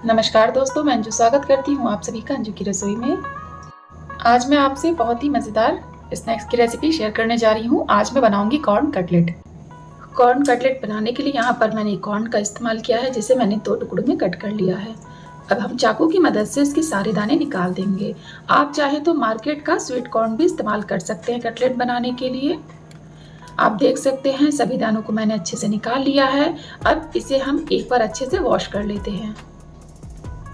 नमस्कार दोस्तों, मैं अंजू स्वागत करती हूँ आप सभी का अंजू की रसोई में। आज मैं आपसे बहुत ही मज़ेदार स्नैक्स की रेसिपी शेयर करने जा रही हूँ। आज मैं बनाऊंगी कॉर्न कटलेट। कॉर्न कटलेट बनाने के लिए यहाँ पर मैंने कॉर्न का इस्तेमाल किया है, जिसे मैंने 2 टुकड़ों में कट कर लिया है। अब हम चाकू की मदद से इसके सारे दाने निकाल देंगे। आप चाहे तो मार्केट का स्वीट कॉर्न भी इस्तेमाल कर सकते हैं कटलेट बनाने के लिए। आप देख सकते हैं सभी दानों को मैंने अच्छे से निकाल लिया है। अब इसे हम एक बार अच्छे से वॉश कर लेते हैं।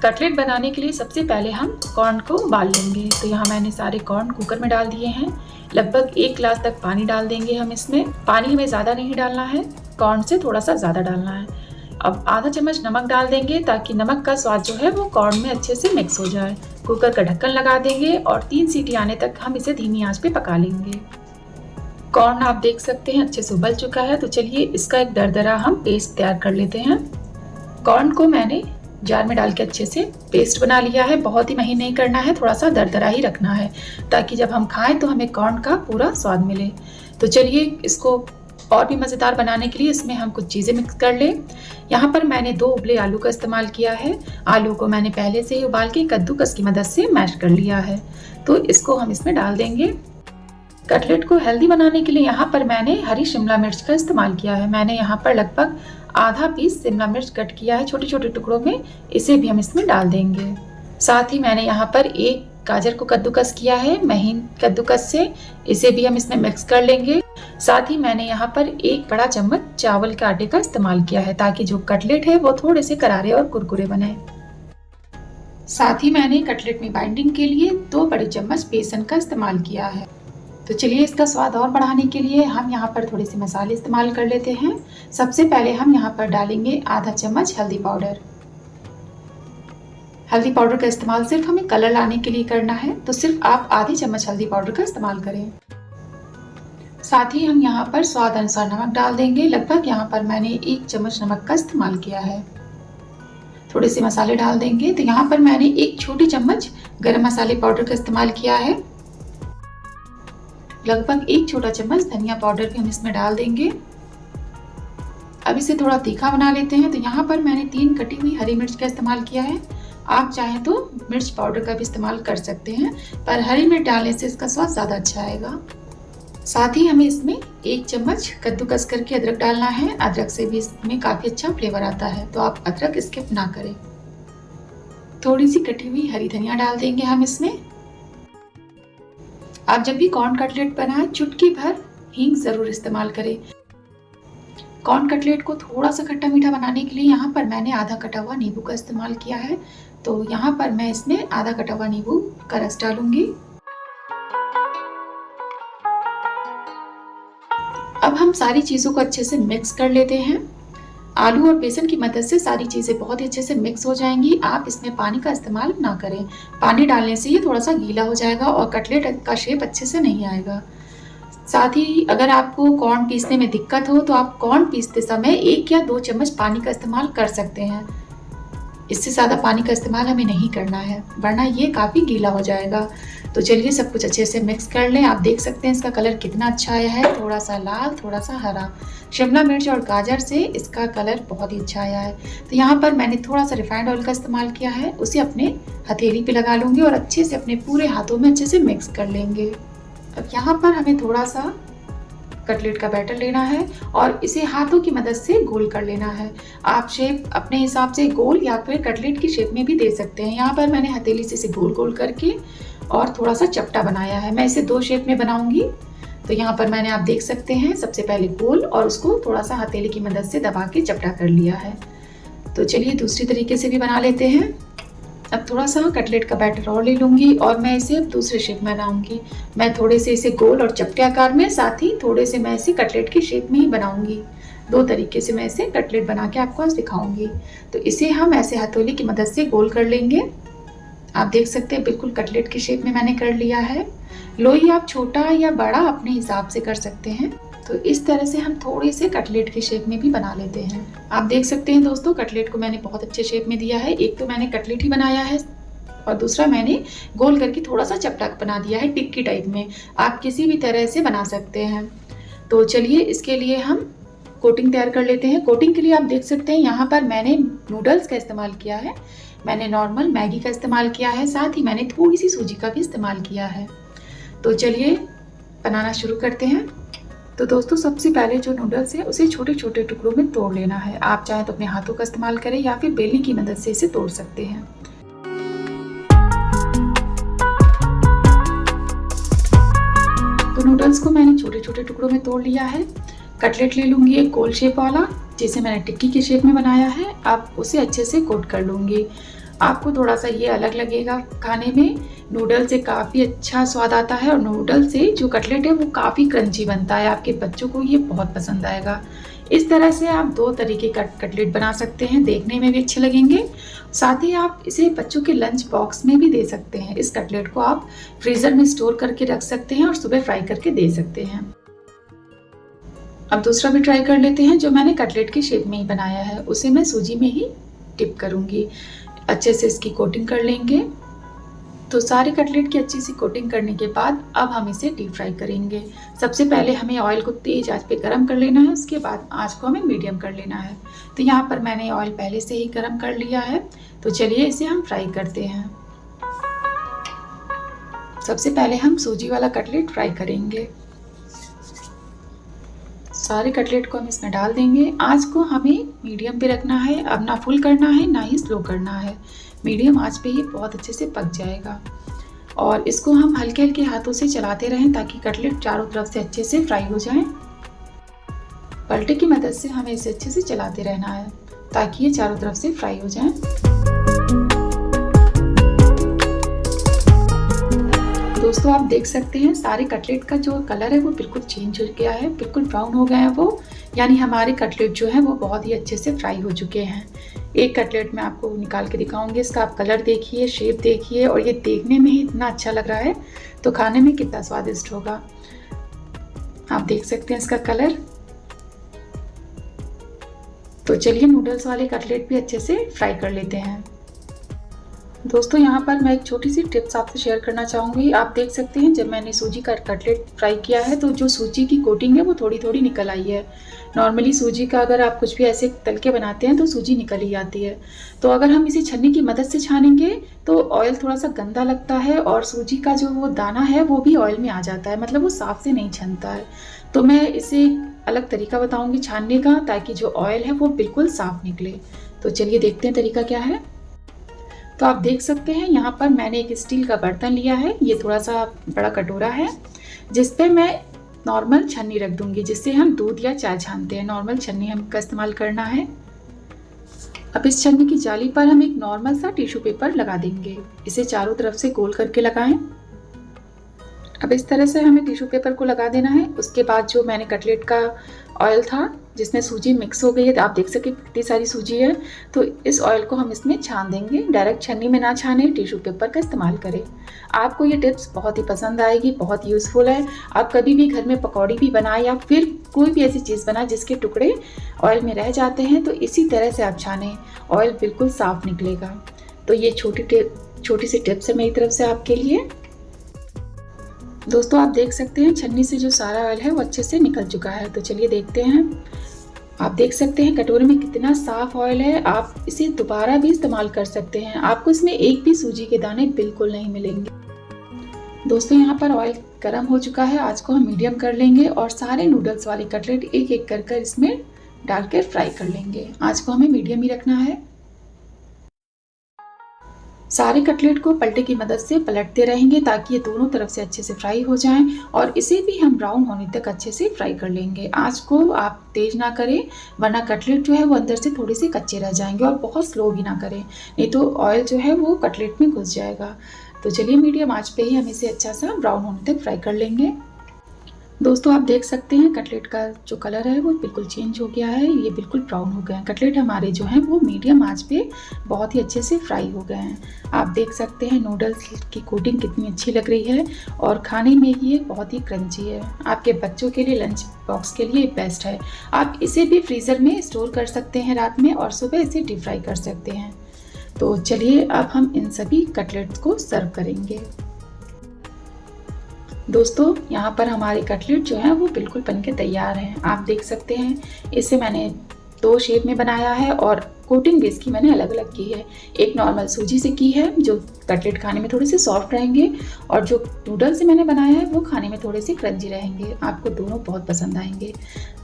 कटलेट बनाने के लिए सबसे पहले हम कॉर्न को उबाल लेंगे। तो यहाँ मैंने सारे कॉर्न कुकर में डाल दिए हैं। लगभग 1 गिलास तक पानी डाल देंगे हम इसमें। पानी हमें ज़्यादा नहीं डालना है, कॉर्न से थोड़ा सा ज़्यादा डालना है। अब आधा चम्मच नमक डाल देंगे ताकि नमक का स्वाद जो है वो कॉर्न में अच्छे से मिक्स हो जाए। कुकर का ढक्कन लगा देंगे और 3 सीटी आने तक हम इसे धीमी आंच पे पका लेंगे। कॉर्न आप देख सकते हैं अच्छे से उबल चुका है। तो चलिए इसका एक दरदरा हम पेस्ट तैयार कर लेते हैं। कॉर्न को मैंने जार में डाल के अच्छे से पेस्ट बना लिया है। बहुत ही महीन नहीं करना है, थोड़ा सा दरदरा ही रखना है ताकि जब हम खाएं तो हमें कॉर्न का पूरा स्वाद मिले। तो चलिए इसको और भी मज़ेदार बनाने के लिए इसमें हम कुछ चीज़ें मिक्स कर लें। यहाँ पर मैंने 2 उबले आलू का इस्तेमाल किया है। आलू को मैंने पहले से ही उबाल के कद्दूकस की मदद से मैश कर लिया है। तो इसको हम इसमें डाल देंगे। कटलेट को हेल्दी बनाने के लिए यहाँ पर मैंने हरी शिमला मिर्च का इस्तेमाल किया है। मैंने यहाँ पर लगभग आधा पीस शिमला मिर्च कट किया है छोटे छोटे टुकड़ों में। इसे भी हम इसमें डाल देंगे। साथ ही मैंने यहाँ पर 1 गाजर को कद्दूकस किया है महीन कद्दूकस से। इसे भी हम इसमें मिक्स कर लेंगे। साथ ही मैंने यहाँ पर 1 बड़ा चम्मच चावल के आटे का इस्तेमाल किया है ताकि जो कटलेट है वो थोड़े से करारे और कुरकुरे बने। साथ ही मैंने कटलेट में बाइंडिंग के लिए 2 बड़े चम्मच बेसन का इस्तेमाल किया है। तो चलिए इसका स्वाद और बढ़ाने के लिए हम यहाँ पर थोड़े से मसाले इस्तेमाल कर लेते हैं। सबसे पहले हम यहाँ पर डालेंगे आधा चम्मच हल्दी पाउडर। हल्दी पाउडर का इस्तेमाल सिर्फ हमें कलर लाने के लिए करना है, तो सिर्फ आप आधी चम्मच हल्दी पाउडर का इस्तेमाल करें। साथ ही हम यहाँ पर स्वाद अनुसार नमक डाल देंगे। लगभग यहाँ पर मैंने 1 चम्मच नमक का इस्तेमाल किया है। थोड़े से मसाले डाल देंगे। तो यहाँ पर मैंने 1 छोटी चम्मच गरम मसाले पाउडर का इस्तेमाल किया है। लगभग 1 छोटा चम्मच धनिया पाउडर भी हम इसमें डाल देंगे। अब इसे थोड़ा तीखा बना लेते हैं। तो यहाँ पर मैंने 3 कटी हुई हरी मिर्च का इस्तेमाल किया है। आप चाहें तो मिर्च पाउडर का भी इस्तेमाल कर सकते हैं, पर हरी मिर्च डालने से इसका स्वाद ज़्यादा अच्छा आएगा। साथ ही हमें इसमें 1 चम्मच कद्दूकस करके अदरक डालना है। अदरक से भी इसमें काफ़ी अच्छा फ्लेवर आता है, तो आप अदरक स्किप ना करें। थोड़ी सी कटी हुई हरी धनिया डाल देंगे हम इसमें। आप जब भी कॉर्न कटलेट बनाएं चुटकी भर हींग जरूर इस्तेमाल करें। कॉर्न कटलेट को थोड़ा सा खट्टा मीठा बनाने के लिए यहाँ पर मैंने आधा कटा हुआ नींबू का इस्तेमाल किया है। तो यहाँ पर मैं इसमें आधा कटा हुआ नींबू का रस डालूंगी। अब हम सारी चीज़ों को अच्छे से मिक्स कर लेते हैं। आलू और बेसन की मदद से सारी चीज़ें बहुत ही अच्छे से मिक्स हो जाएंगी। आप इसमें पानी का इस्तेमाल ना करें। पानी डालने से ये थोड़ा सा गीला हो जाएगा और कटलेट का शेप अच्छे से नहीं आएगा। साथ ही अगर आपको कॉर्न पीसने में दिक्कत हो तो आप कॉर्न पीसते समय 1 या 2 चम्मच पानी का इस्तेमाल कर सकते हैं। इससे ज़्यादा पानी का इस्तेमाल हमें नहीं करना है, वरना ये काफ़ी गीला हो जाएगा। तो चलिए सब कुछ अच्छे से मिक्स कर लें। आप देख सकते हैं इसका कलर कितना अच्छा आया है, थोड़ा सा लाल थोड़ा सा हरा। शिमला मिर्च और गाजर से इसका कलर बहुत ही अच्छा आया है। तो यहाँ पर मैंने थोड़ा सा रिफाइंड ऑयल का इस्तेमाल किया है। उसे अपने हथेली पे लगा लूँगी और अच्छे से अपने पूरे हाथों में अच्छे से मिक्स कर लेंगे। अब यहाँ पर हमें थोड़ा सा कटलेट का बैटर लेना है और इसे हाथों की मदद से गोल कर लेना है। आप शेप अपने हिसाब से गोल या फिर कटलेट की शेप में भी दे सकते हैं। यहाँ पर मैंने हथेली से इसे गोल गोल करके और थोड़ा सा चपटा बनाया है। मैं इसे 2 शेप में बनाऊंगी। तो यहाँ पर मैंने आप देख सकते हैं सबसे पहले गोल और उसको थोड़ा सा हथेली की मदद से दबा के चपटा कर लिया है। तो चलिए दूसरी तरीके से भी बना लेते हैं। अब थोड़ा सा कटलेट का बैटर और ले लूँगी और मैं इसे अब दूसरे शेप में बनाऊँगी। मैं थोड़े से इसे गोल और चपटे आकार में, साथ ही थोड़े से मैं इसे कटलेट की शेप में ही बनाऊँगी। 2 तरीके से मैं इसे कटलेट बना के आपको आज दिखाऊँगी। तो इसे हम ऐसे हथौली की मदद से गोल कर लेंगे। आप देख सकते हैं बिल्कुल कटलेट की शेप में मैंने कर लिया है। लोई आप छोटा या बड़ा अपने हिसाब से कर सकते हैं। तो इस तरह से हम थोड़े से कटलेट की शेप में भी बना लेते हैं। आप देख सकते हैं दोस्तों कटलेट को मैंने बहुत अच्छे शेप में दिया है। एक तो मैंने कटलेट ही बनाया है और दूसरा मैंने गोल करके थोड़ा सा चपटा बना दिया है टिक्की टाइप में। आप किसी भी तरह से बना सकते हैं। तो चलिए इसके लिए हम कोटिंग तैयार कर लेते हैं। कोटिंग के लिए आप देख सकते हैं यहाँ पर मैंने नूडल्स का इस्तेमाल किया है, मैंने नॉर्मल मैगी का इस्तेमाल किया है, साथ ही मैंने थोड़ी सी सूजी का भी इस्तेमाल किया है। तो चलिए बनाना शुरू करते हैं। तो दोस्तों सबसे पहले जो नूडल्स है उसे छोटे छोटे टुकड़ों में तोड़ लेना है। आप चाहे तो अपने हाथों का इस्तेमाल करें या फिर बेलने की मदद से इसे तोड़ सकते हैं। तो नूडल्स को मैंने छोटे छोटे टुकड़ों में तोड़ लिया है। कटलेट ले लूँगी एक गोल शेप वाला, जिसे मैंने टिक्की के शेप में बनाया है। अब उसे अच्छे से कोट कर लूँगी। आपको थोड़ा सा ये अलग लगेगा खाने में, नूडल से काफ़ी अच्छा स्वाद आता है और नूडल से जो कटलेट है वो काफ़ी क्रंची बनता है। आपके बच्चों को ये बहुत पसंद आएगा। इस तरह से आप 2 तरीके का कटलेट बना सकते हैं, देखने में भी अच्छे लगेंगे। साथ ही आप इसे बच्चों के लंच बॉक्स में भी दे सकते हैं। इस कटलेट को आप फ्रीज़र में स्टोर करके रख सकते हैं और सुबह फ्राई करके दे सकते हैं। अब दूसरा भी ट्राई कर लेते हैं। जो मैंने कटलेट की शेप में ही बनाया है उसे मैं सूजी में ही डिप करूँगी। अच्छे से इसकी कोटिंग कर लेंगे। तो सारे कटलेट की अच्छी सी कोटिंग करने के बाद अब हम इसे डीप फ्राई करेंगे। सबसे पहले हमें ऑयल को तेज़ आंच पे गरम कर लेना है, उसके बाद आंच को हमें मीडियम कर लेना है। तो यहाँ पर मैंने ऑयल पहले से ही गरम कर लिया है। तो चलिए इसे हम फ्राई करते हैं। सबसे पहले हम सूजी वाला कटलेट फ्राई करेंगे। सारे कटलेट को हम इसमें डाल देंगे। आंच को हमें मीडियम पे रखना है, अब ना फुल करना है ना ही स्लो करना है। मीडियम आंच पे ही बहुत अच्छे से पक जाएगा। और इसको हम हल्के हल्के हाथों से चलाते रहें ताकि कटलेट चारों तरफ से अच्छे से फ्राई हो जाए। पलटे की मदद से हमें इसे अच्छे से चलाते रहना है ताकि ये चारों तरफ से फ्राई हो जाए। दोस्तों आप देख सकते हैं सारे कटलेट का जो कलर है वो बिल्कुल चेंज हो गया है, बिल्कुल ब्राउन हो गया है वो, यानी हमारे कटलेट जो है वो बहुत ही अच्छे से फ्राई हो चुके हैं। एक कटलेट मैं आपको निकाल के दिखाऊंगी। इसका आप कलर देखिए, शेप देखिए, और ये देखने में ही इतना अच्छा लग रहा है तो खाने में कितना स्वादिष्ट होगा। आप देख सकते हैं इसका कलर। तो चलिए नूडल्स वाले कटलेट भी अच्छे से फ्राई कर लेते हैं। दोस्तों यहाँ पर मैं एक छोटी सी टिप्स आपसे शेयर करना चाहूँगी। आप देख सकते हैं जब मैंने सूजी का कटलेट फ्राई किया है तो जो सूजी की कोटिंग है वो थोड़ी थोड़ी निकल आई है। नॉर्मली सूजी का अगर आप कुछ भी ऐसे तल के बनाते हैं तो सूजी निकल ही आती है। तो अगर हम इसे छन्नी की मदद से छानेंगे तो ऑयल थोड़ा सा गंदा लगता है और सूजी का जो वो दाना है वो भी ऑयल में आ जाता है, मतलब वो साफ से नहीं छनता है। तो मैं इसे अलग तरीका बताऊँगी छानने का, ताकि जो ऑयल है वो बिल्कुल साफ निकले। तो चलिए देखते हैं तरीका क्या है। तो आप देख सकते हैं यहाँ पर मैंने एक स्टील का बर्तन लिया है। ये थोड़ा सा बड़ा कटोरा है जिस पे मैं नॉर्मल छन्नी रख दूंगी, जिससे हम दूध या चाय छानते हैं। नॉर्मल छन्नी हम का इस्तेमाल करना है। अब इस छन्नी की जाली पर हम एक नॉर्मल सा टिश्यू पेपर लगा देंगे। इसे चारों तरफ से गोल करके लगाएं। अब इस तरह से हमें टिश्यू पेपर को लगा देना है। उसके बाद जो मैंने कटलेट का ऑयल था जिसमें सूजी मिक्स हो गई है, आप देख सकें कितनी सारी सूजी है, तो इस ऑयल को हम इसमें छान देंगे। डायरेक्ट छन्नी में ना छाने, टिश्यू पेपर का इस्तेमाल करें। आपको ये टिप्स बहुत ही पसंद आएगी, बहुत यूज़फुल है। आप कभी भी घर में पकौड़ी भी बनाएं या फिर कोई भी ऐसी चीज़ बनाएं जिसके टुकड़े ऑयल में रह जाते हैं, तो इसी तरह से आप छानें, ऑयल बिल्कुल साफ निकलेगा। तो ये छोटी सी टिप्स है मेरी तरफ से आपके लिए। दोस्तों आप देख सकते हैं छन्नी से जो सारा ऑयल है वो अच्छे से निकल चुका है। तो चलिए देखते हैं। आप देख सकते हैं कटोरे में कितना साफ ऑयल है। आप इसे दोबारा भी इस्तेमाल कर सकते हैं। आपको इसमें एक भी सूजी के दाने बिल्कुल नहीं मिलेंगे। दोस्तों यहाँ पर ऑयल गर्म हो चुका है। आंच को हम मीडियम कर लेंगे और सारे नूडल्स वाले कटलेट एक एक कर इसमें डालकर फ्राई कर लेंगे। आंच को हमें मीडियम ही रखना है। सारे कटलेट को पलटे की मदद से पलटते रहेंगे ताकि ये दोनों तरफ से अच्छे से फ्राई हो जाएं, और इसे भी हम ब्राउन होने तक अच्छे से फ्राई कर लेंगे। आंच को आप तेज ना करें, वरना कटलेट जो है वो अंदर से थोड़े से कच्चे रह जाएंगे, और बहुत स्लो भी ना करें, नहीं तो ऑयल जो है वो कटलेट में घुस जाएगा। तो चलिए मीडियम आंच पे ही हम इसे अच्छा सा ब्राउन होने तक फ्राई कर लेंगे। दोस्तों आप देख सकते हैं कटलेट का जो कलर है वो बिल्कुल चेंज हो गया है। ये बिल्कुल ब्राउन हो गए हैं। कटलेट हमारे जो हैं वो मीडियम आंच पे बहुत ही अच्छे से फ्राई हो गए हैं। आप देख सकते हैं नूडल्स की कोटिंग कितनी अच्छी लग रही है, और खाने में ये बहुत ही क्रंची है। आपके बच्चों के लिए लंच बॉक्स के लिए बेस्ट है। आप इसे भी फ्रीज़र में स्टोर कर सकते हैं रात में, और सुबह इसे डीप फ्राई कर सकते हैं। तो चलिए अब हम इन सभी कटलेट्स को सर्व करेंगे। दोस्तों यहाँ पर हमारे कटलेट जो है वो बिल्कुल बनके तैयार हैं। आप देख सकते हैं, इसे मैंने 2 शेप में बनाया है और कोटिंग भी इसकी मैंने अलग अलग की है। एक नॉर्मल सूजी से की है जो कटलेट खाने में थोड़े से सॉफ्ट रहेंगे, और जो नूडल से मैंने बनाया है वो खाने में थोड़े से क्रंची रहेंगे। आपको दोनों बहुत पसंद आएंगे।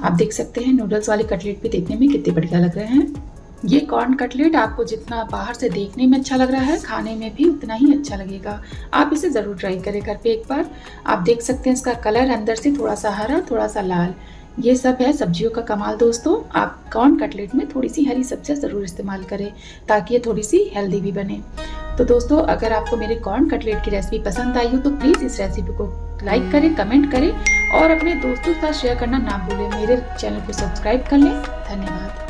आप देख सकते हैं नूडल्स वाले कटलेट भी देखने में कितने बढ़िया लग रहे हैं। ये कॉर्न कटलेट आपको जितना बाहर से देखने में अच्छा लग रहा है, खाने में भी उतना ही अच्छा लगेगा। आप इसे ज़रूर ट्राई करें घर पे एक बार। आप देख सकते हैं इसका कलर अंदर से थोड़ा सा हरा, थोड़ा सा लाल, ये सब है सब्जियों का कमाल। दोस्तों आप कॉर्न कटलेट में थोड़ी सी हरी सब्जियां ज़रूर इस्तेमाल करें ताकि ये थोड़ी सी हेल्दी भी बने। तो दोस्तों अगर आपको मेरे कॉर्न कटलेट की रेसिपी पसंद आई हो तो प्लीज़ इस रेसिपी को लाइक करें, कमेंट करें और अपने दोस्तों के साथ शेयर करना ना भूलें। मेरे चैनल को सब्सक्राइब कर लें। धन्यवाद।